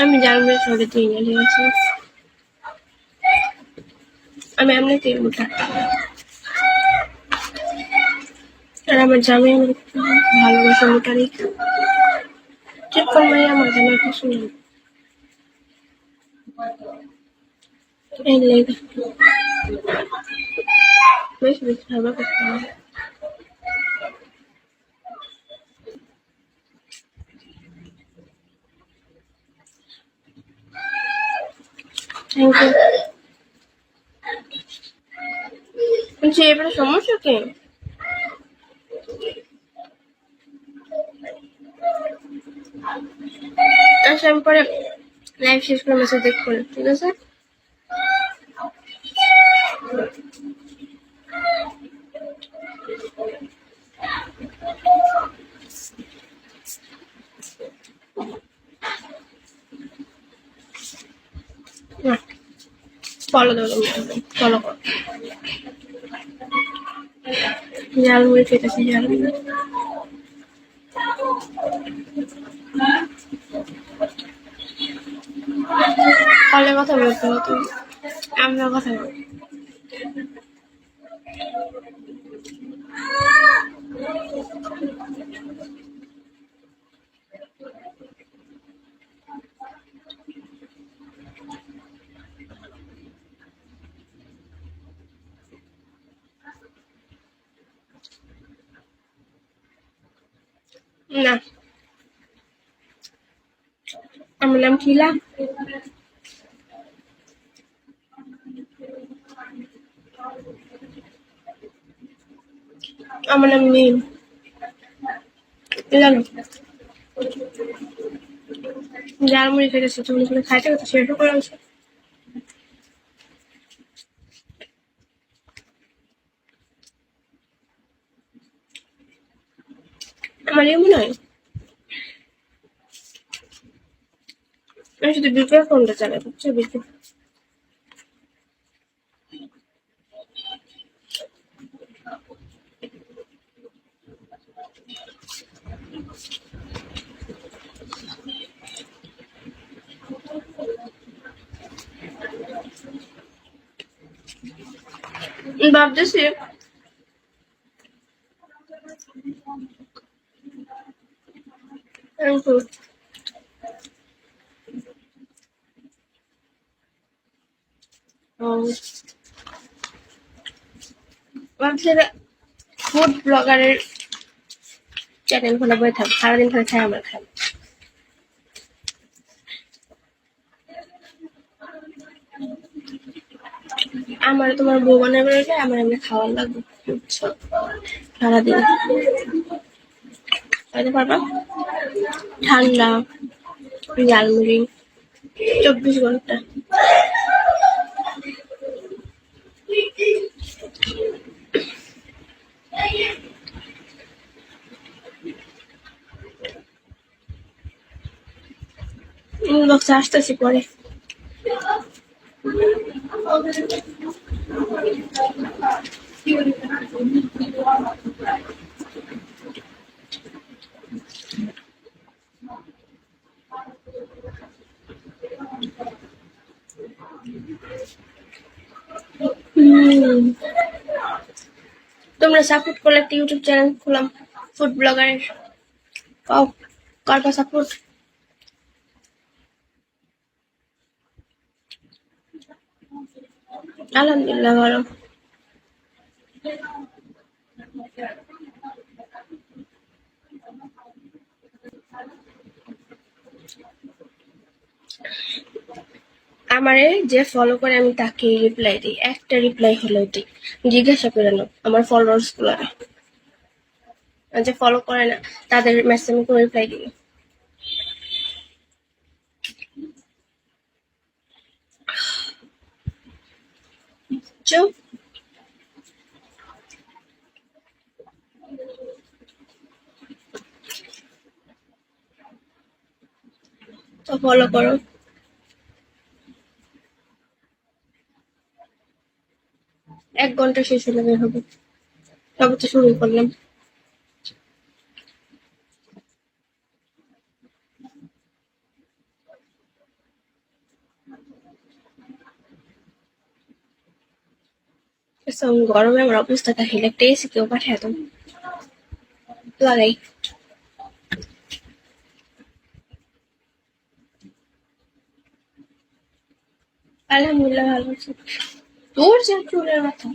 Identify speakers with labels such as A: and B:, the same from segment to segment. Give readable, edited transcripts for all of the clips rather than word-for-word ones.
A: আমি জানবো ছোট দিই না, ঠিক আছে? আমি এমনিতেই মোটা, আর আমার জামাই আমার ভালোবাসা মোটারই ঠিক করমাই আমার জামাই কিছু নেই এই লেগে বেশ বেশ ভালো করতে হবে। Thank you. বলছি এবারে সমস্যা কি? আচ্ছা আমি পরে লাইভ শেষ করে মেসেজ দেখবো, ঠিক আছে? ফলো দেবো, ফলো করো। ঝালমুড়ি খেতেছি, ঝালমুড়ি। কলে কথা বলতে হতো, আমরা কথা বলি না। আমার নাম খিলা। আমার নাম মিম, জানো? ঝালমুড়ি খেতেছি, তুমি খাইতে কথা শেষ করে আনছো। আমার এই মনে হয় আমি শুধু বিকের ফোনটা চালাই, বুঝছো? বিকে ভাবতেছি ভাবছি ফুড ব্লগারের চ্যানেল খোলা বই থাক, সারাদিন খালি খাই আমরা খাই। আমার তোমার বউ বানাবে বলে আমার এমনি খাওয়ার লাগবে, বুঝছো? সারাদিন খাইতে পারবা ঠান্ডা ঝালমুড়ি 24 ঘন্টা। বক্সে আসতেছি পরে। তোমরা সাপোর্ট করলে একটা ইউটিউব চ্যানেল খুললাম ফুড ব্লগারের, করবা সাপোর্ট? আলহামদুলিল্লাহ ভালো। আমারে যে ফলো করে আমি তাকে রিপ্লাই দিই, একটা রিপ্লাই হলো দিই, জিজ্ঞাসা করে নাও আমার ফলোয়ার্স গুলারে। যে ফলো করে না তাদের মেসেজ আমি করে রিপ্লাই দিই। তো ফলো করো। এক ঘন্টা শেষ হলে বের হবো, তবে তো শুরু করলাম। গরমে আমার অবস্থা কাহিল, একটা এসি কেউ পাঠায় তো লাগাই। আলহামদুলিল্লাহ ভালো আছি। তোর যা চুলের মাথা,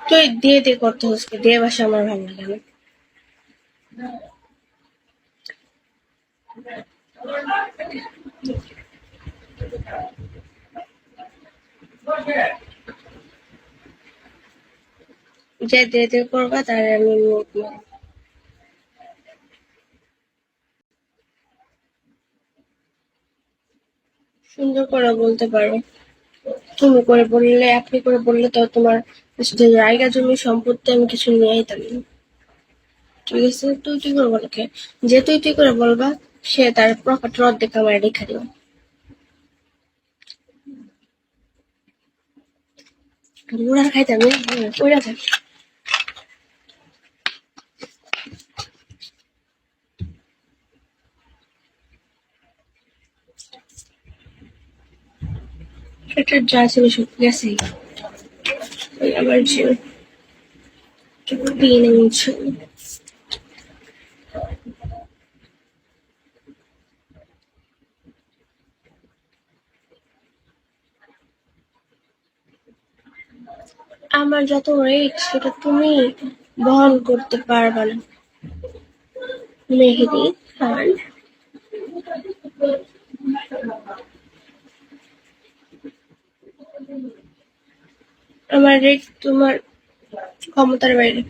A: তুই দিয়ে দিয়ে করতে হচ্ছে, দিয়ে বাসা আমার ভালো লাগে না। যে দিয়ে দিয়ে করবা তার আমি সুন্দর করে বলতে পারো। তুমি করে বললে, আপনি করে বললে তো তোমার যে জায়গা জমি সম্পত্তি আমি কিছু নিয়ে আইতাম না। ঠিক আছে, তুই তুই করে বলকে, যে তুই তুই করে বলবা সে তার প্রপার্টি অর্ধেক আমার রেখা দিও। গুড়া খাইতাম ওইরা থাক। একটা যা ছিল সব গেছে, ওই আবার যে দিয়ে নিচ্ছে। আমার যত রেট সেটা তুমি বহন করতে পারবা না। মেহেদি খান। আমার রেট তোমার ক্ষমতার বাইরে।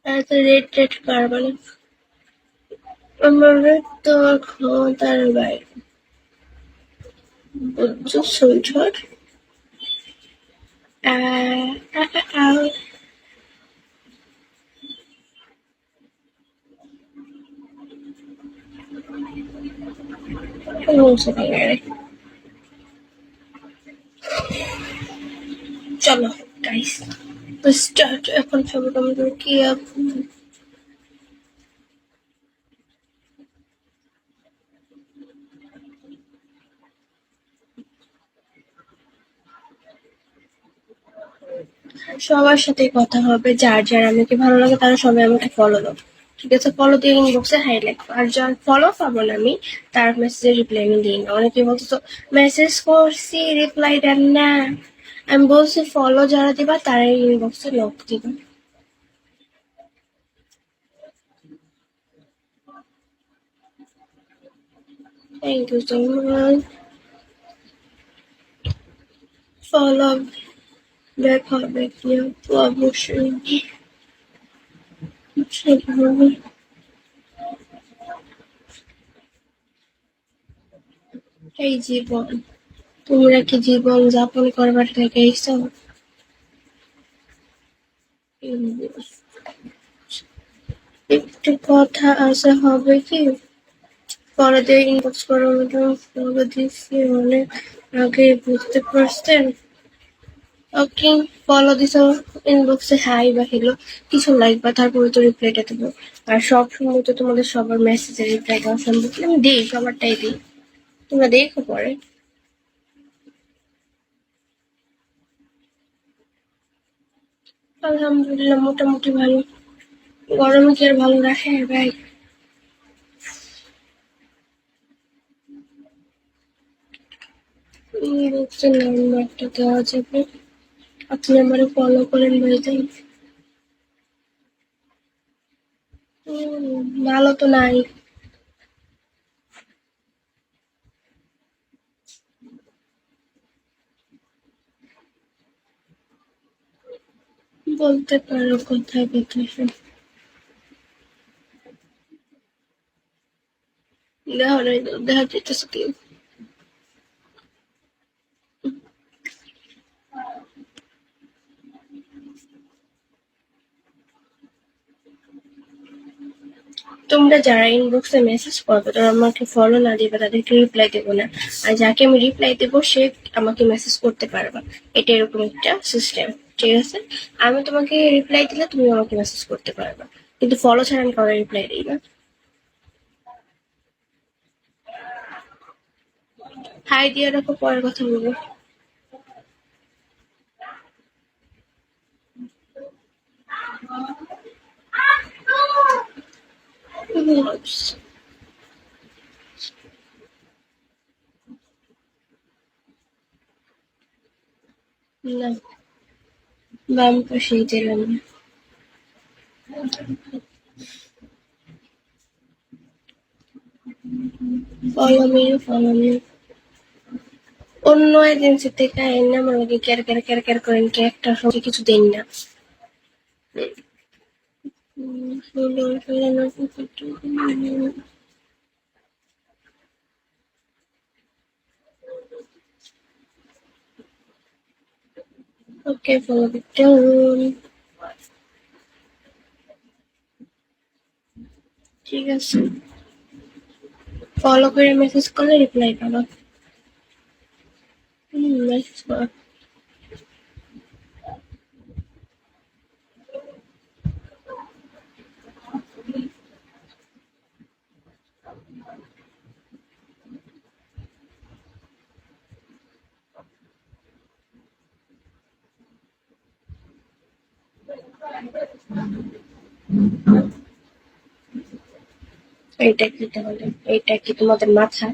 A: এত রেট রেট পারবা না, আমার রেট তোমার ক্ষমতার বাইরে। বুঝছো সুইটহার্ট? চলো গাইস, স্টার্ট। এখন সবাই আমাদের কি সবার সাথে কথা হবে, যার যার আমাকে ভালো লাগে তারা সবাই আমাকে ফলো দাও। ঠিক আছে, ফলো দিয়ে ইনবক্সে হাই লেখো। আর যার ফলো পাবো না আমি, তার মেসেজে রিপ্লাই আমি দিই না। অনেকে বলতো মেসেজ করছি রিপ্লাই দেন না, আমি বলছি ফলো যারা দিবা তারাই ইনবক্সে লক দিবা। Thank you so much. Follow back হবে কি আপু? অবশ্যই সেভাবে। এই জীবন, তোমরা কি জীবন যাপন করবার থেকে এইসব একটু কথা আসা হবে কি? পরে দিয়ে ইনবক্স করো, ম্যাডাম ফলো দিচ্ছি অনেক আগে, বুঝতে পারছেন? ওকে, ফলো দিছো, ইনবক্সে হাই বা হ্যালো কিছু লাগবে, তারপরে তো রিপ্লাইটা দেবো। আর সব সময় তো তোমাদের সবার মেসেজের রিপ্লাই দেওয়া সম্ভব না, আমি দিই, সবারটাই দিই, তোমরা দেখো পরে। আলহামদুলিল্লাহ মোটামুটি ভালো। গরমে কি আর ভালো রাখে ভাই? ইনবক্সে নাম্বারটা দেওয়া যাবে, আপনি আমারে ফলো করেন ভাইজান। ভালো তো নাই। বলতে পারো কোথায় কোথায় দেখা নাই, দেখা যেতেছে কি? তোমরা যারা ইনবক্সে মেসেজ করবে তোমরা আমাকে ফলো না দিবে তাদেরকে রিপ্লাই দেবো না, আর যাকে আমি রিপ্লাই দেবো সে আমাকে মেসেজ করতে পারবে। এটা এরকম একটা সিস্টেম, ঠিক আছে? আমি তোমাকে রিপ্লাই দিলে তুমি আমাকে মেসেজ করতে পারবে, কিন্তু ফলো ছাড়া আমি কারো রিপ্লাই দিই না। হাই দিয়ে রাখো, পরের কথা বলবো। না, বাম পাশেই দিলাম না। Follow me. অন্য এজেন্সি থেকে আইন আমাকে ক্যার ক্যার ক্যার ক্যার করেন, কি একটা সঙ্গে কিছু দেন না। ওকে, ফলো ডাউন। ঠিক আছে, ফলো করে মেসেজ করলে রিপ্লাই পাবা। মেসেজ করো। এইটা কি তাহলে? এইটা কি তোমাদের মাথা?